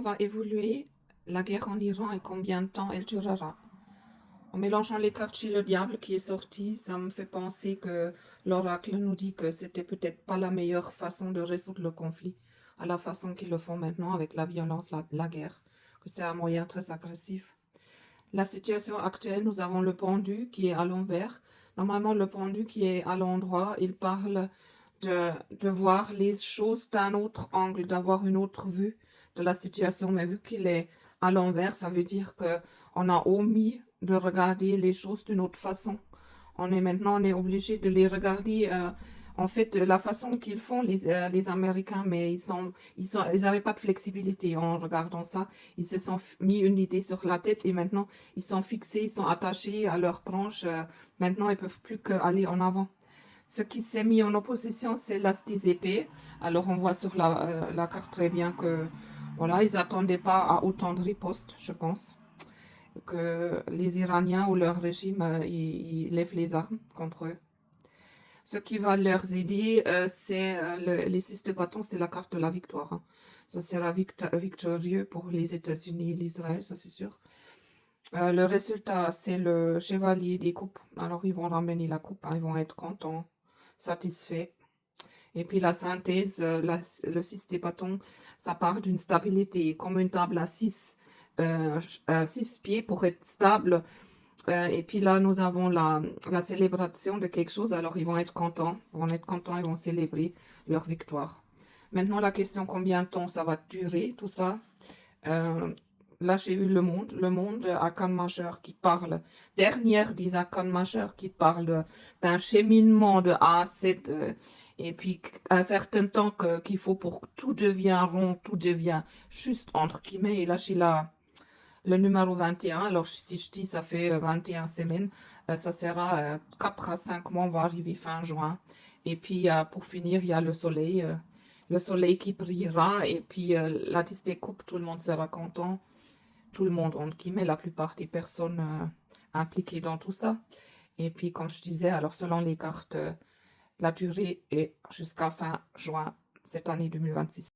va évoluer la guerre en Iran et combien de temps elle durera? En mélangeant les cartes chez le diable qui est sorti, ça me fait penser que l'oracle nous dit que c'était peut-être pas la meilleure façon de résoudre le conflit, à la façon qu'ils le font maintenant avec la violence, la guerre, que c'est un moyen très agressif. La situation actuelle, nous avons le pendu qui est à l'envers. Normalement, le pendu qui est à l'endroit, il parle de voir les choses d'un autre angle, d'avoir une autre vue de la situation. Mais vu qu'il est à l'envers, ça veut dire que on a omis de regarder les choses d'une autre façon. On est obligé de les regarder en fait de la façon qu'ils font les Américains, mais ils n'avaient pas de flexibilité en regardant ça. Ils se sont mis une idée sur la tête et maintenant ils sont fixés, ils sont attachés à leur branche. Maintenant, ils peuvent plus qu'aller en avant. Ce qui s'est mis en opposition, c'est l'Astis épée. Alors on voit sur la carte très bien que voilà, ils n'attendaient pas à autant de ripostes, je pense, que les Iraniens ou leur régime, ils lèvent les armes contre eux. Ce qui va leur aider, c'est les 6 de bâton, c'est la carte de la victoire, hein. Ça sera victorieux pour les États-Unis et l'Israël, ça c'est sûr. Le résultat, c'est le chevalier des coupes. Alors ils vont ramener la coupe, hein, ils vont être contents, satisfaits. Et puis la synthèse, le 6 des bâtons, ça part d'une stabilité, comme une table à 6 pieds pour être stable. Et puis là, nous avons la célébration de quelque chose, alors ils vont célébrer leur victoire. Maintenant, la question combien de temps ça va durer, tout ça. Euh, Là, j'ai eu le monde, arcane majeur qui parle, dernière des arcanes majeurs qui parle d'un cheminement de A à Z, et puis un certain temps qu'il faut pour que tout devient rond, tout devient juste, entre guillemets, et là, j'ai le numéro 21, alors si je dis ça fait 21 semaines, ça sera 4 à 5 mois, on va arriver fin juin. Et puis pour finir, il y a le soleil qui brillera, et puis la liste des coupes, tout le monde sera content. Tout le monde, entre guillemets, la plupart des personnes impliquées dans tout ça. Et puis, comme je disais, alors selon les cartes, la durée est jusqu'à fin juin cette année 2026.